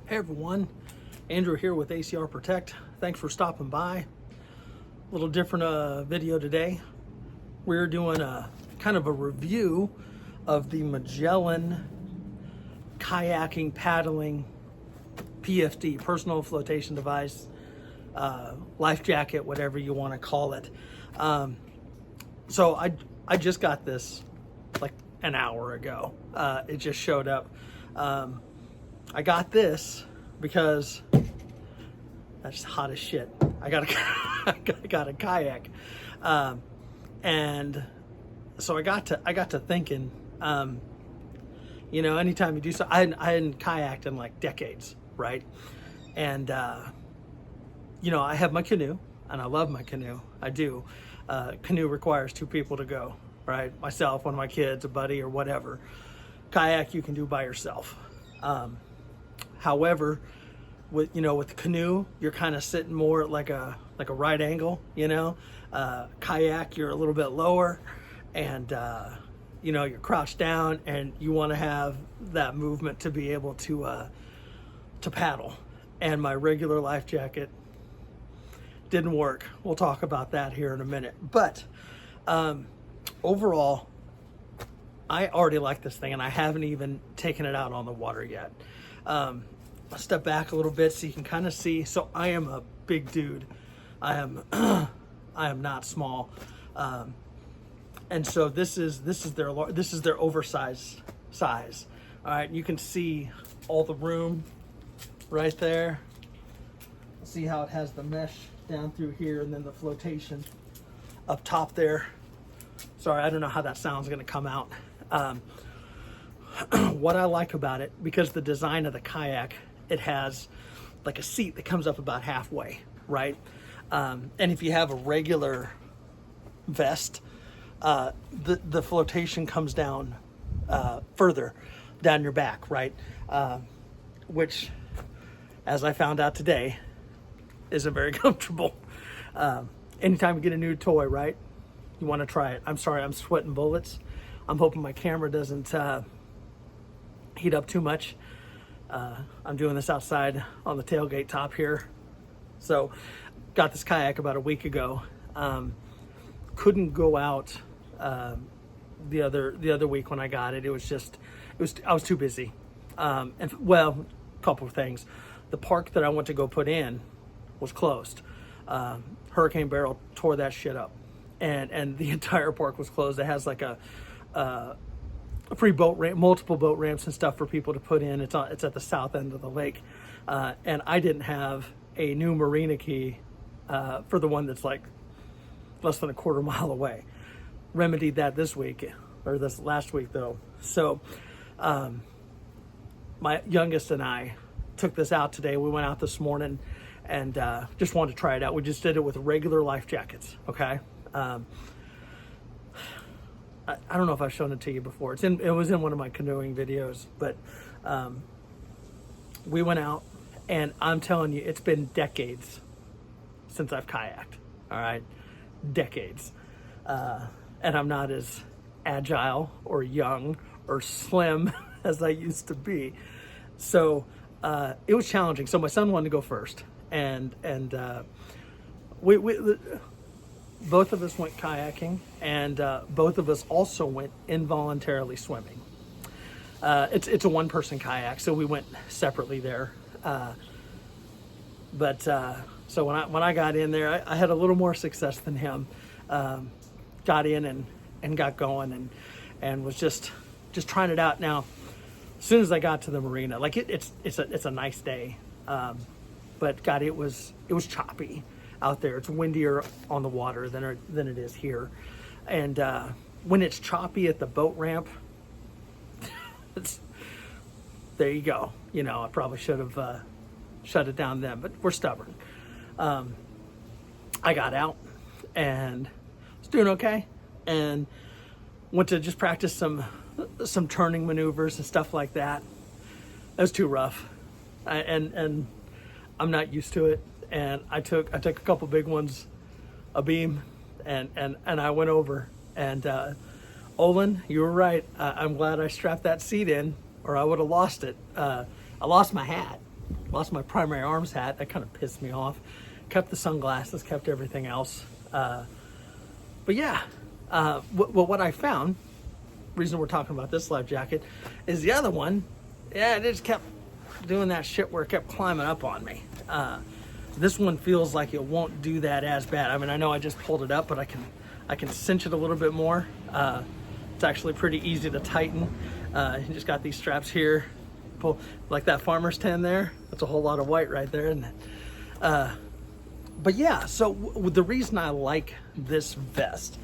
Hey everyone, Andrew here with ACR Protect. Thanks for stopping by. A little different video today. We're doing a kind of a review of the Magellan kayaking, paddling, PFD, personal flotation device, life jacket, whatever you want to call it. So I just got this like an hour ago. It just showed up. I got this because that's hot as shit. I got a kayak, and so I got to thinking. You know, anytime you do so, I hadn't kayaked in like decades, right? And you know, I have my canoe, and I love my canoe. I do. Canoe requires two people to go, right? Myself, one of my kids, a buddy, or whatever. Kayak you can do by yourself. However, with the canoe, you're kind of sitting more at like a right angle, you know. Kayak, you're a little bit lower, and you know, you're crouched down, and you want to have that movement to be able to paddle. And my regular life jacket didn't work. We'll talk about that here in a minute. But overall, I already like this thing, and I haven't even taken it out on the water yet. I'll step back a little bit so you can kind of see. So I am a big dude. I am I am not small. And so this is their oversized size. All right, you can see all the room right there. See how it has the mesh down through here, and then the flotation up top there. Sorry, I don't know how that sound's going to come out. What I like about it, because the design of the kayak, it has like a seat that comes up about halfway, right? And if you have a regular vest, the flotation comes down further down your back, right? Which, as I found out today, isn't very comfortable. Anytime you get a new toy, right, you want to try it. I'm sorry, I'm sweating bullets. I'm hoping my camera doesn't heat up too much. I'm doing this outside on the tailgate top here. So got this kayak about a week ago. Couldn't go out the other week when I got it. I was too busy. And well, a couple of things. The park that I went to go put in was closed. Hurricane Barrel tore that shit up, and the entire park was closed. It has like a free boat ramp, multiple boat ramps and stuff for people to put in. It's at the south end of the lake, and I didn't have a new marina key for the one that's like less than a quarter mile away. Remedied that this week, or this last week though. So my youngest and I took this out today. We went out this morning and just wanted to try it out. We just did it with regular life jackets, okay? I don't know if I've shown it to you before. It was in one of my canoeing videos, but we went out, and I'm telling you, it's been decades since I've kayaked, all right? Decades. And I'm not as agile or young or slim as I used to be. So it was challenging. So my son wanted to go first, and we both of us went kayaking, and both of us also went involuntarily swimming. It's a one-person kayak, so we went separately there. But so when I got in there, I had a little more success than him. Got in and got going, and was just trying it out. Now, as soon as I got to the marina, like it's a nice day, but God, it was choppy out there. It's windier on the water than it is here, and when it's choppy at the boat ramp, there you go. You know, I probably should have shut it down then, but we're stubborn. I got out and was doing okay, and went to just practice some turning maneuvers and stuff like that. It was too rough, and I'm not used to it. And I took a couple big ones abeam, and I went over. And Olin, you were right. I'm glad I strapped that seat in, or I would have lost it. I lost my hat. lost my primary arms hat. That kind of pissed me off. Kept the sunglasses, kept everything else. But yeah, what I found, reason we're talking about this life jacket, is the other one, yeah, it just kept doing that shit where it kept climbing up on me. This one feels like it won't do that as bad. I mean, I know I just pulled it up, but I can cinch it a little bit more. It's actually pretty easy to tighten. You just got these straps here. Pull like that farmer's tan there. That's a whole lot of white right there, isn't it? But yeah, so the reason I like this vest,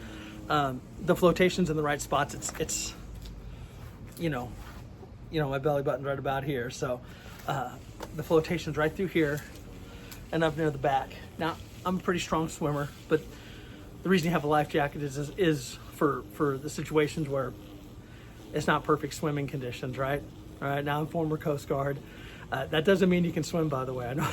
the flotation's in the right spots. It's you know my belly button's right about here. So the flotation's right through here and up near the back. Now, I'm a pretty strong swimmer, but the reason you have a life jacket is for the situations where it's not perfect swimming conditions, right? All right, now I'm former Coast Guard. That doesn't mean you can swim, by the way. I know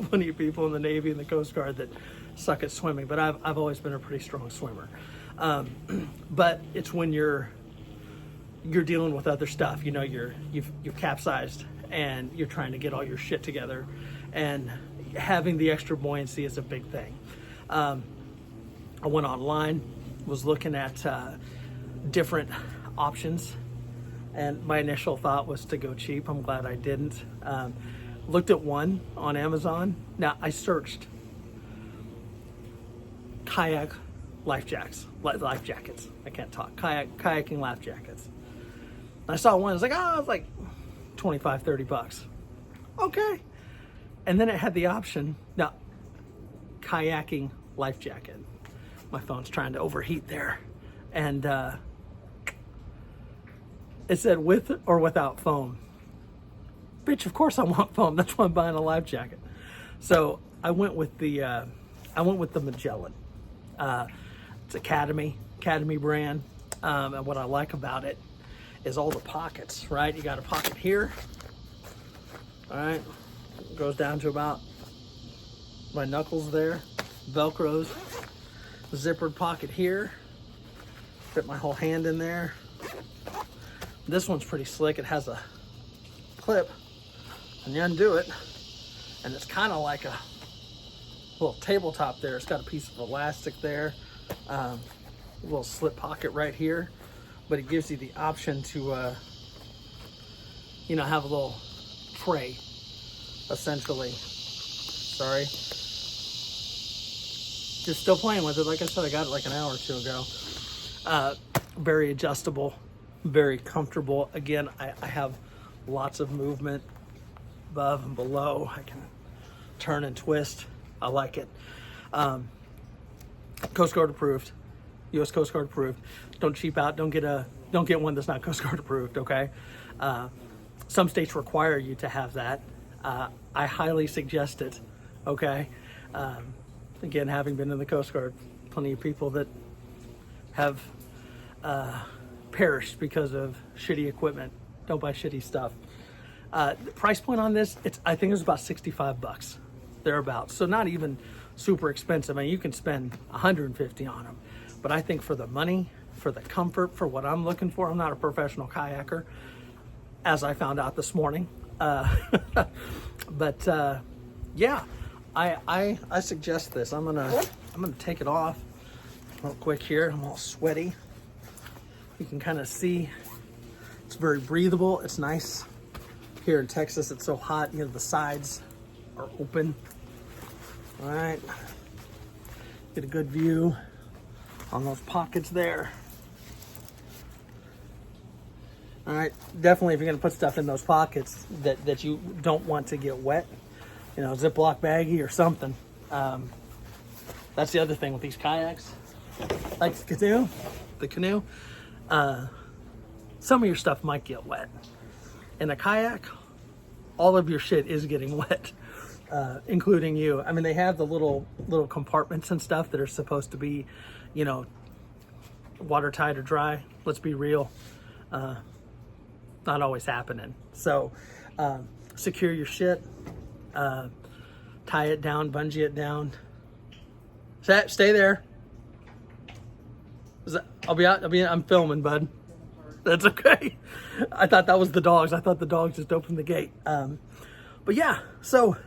plenty of people in the Navy and the Coast Guard that suck at swimming, but I've always been a pretty strong swimmer. But it's when you're dealing with other stuff. You know, you've capsized and you're trying to get all your shit together, and having the extra buoyancy is a big thing. I went online, was looking at different options, and my initial thought was to go cheap. I'm glad I didn't. Looked at one on Amazon. Now, I searched kayak life jackets. I can't talk. Kayaking life jackets. I saw one. I was like, oh, it's like 25, 30 bucks. Okay. And then it had the option. Now, kayaking life jacket. My phone's trying to overheat there. And it said with or without foam. Bitch, of course I want foam. That's why I'm buying a life jacket. So I went with the Magellan. It's Academy brand. And what I like about it is all the pockets, right? You got a pocket here. All right. It goes down to about my knuckles there. Velcros. Zippered pocket here. Fit my whole hand in there. This one's pretty slick. It has a clip and you undo it, and it's kind of like a little tabletop there. It's got a piece of elastic there, a little slip pocket right here, but it gives you the option to have a little tray, essentially. Sorry, just still playing with it. Like I said, I got it like an hour or two ago. Very adjustable, very comfortable. Again, I have lots of movement above and below. I can turn and twist. I like it. Coast Guard approved, U.S. Coast Guard approved. Don't cheap out. Don't get one that's not Coast Guard approved. Okay. Some states require you to have that. I highly suggest it. Okay. Again, having been in the Coast Guard, plenty of people that have perished because of shitty equipment. Don't buy shitty stuff. The price point on this, I think it was about 65 bucks, thereabouts. So not even super expensive. I mean, you can spend 150 on them, but I think for the money, for the comfort, for what I'm looking for, I'm not a professional kayaker, as I found out this morning. But yeah, I suggest this. I'm gonna take it off real quick here. I'm all sweaty. You can kind of see it's very breathable. It's nice. Here in Texas, it's so hot. The sides are open. All right. Get a good view on those pockets there. All right. Definitely, if you're going to put stuff in those pockets that you don't want to get wet, Ziploc baggie or something. That's the other thing with these kayaks. Like the canoe. Some of your stuff might get wet. In a kayak, all of your shit is getting wet, including you. I mean, they have the little compartments and stuff that are supposed to be, watertight or dry. Let's be real. Not always happening. So, secure your shit, tie it down, bungee it down. Stay there. I'm filming, bud. That's okay. I thought that was the dogs. I thought the dogs just opened the gate. But yeah, so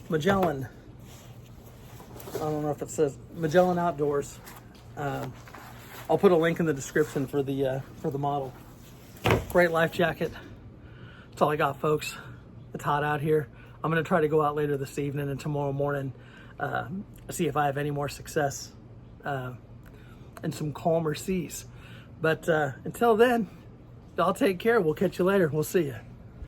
Magellan. I don't know if it says Magellan Outdoors. I'll put a link in the description for the model. Great life jacket. That's all I got, folks. It's hot out here. I'm gonna try to go out later this evening and tomorrow morning, see if I have any more success in some calmer seas. But until then, y'all take care. We'll catch you later. We'll see you.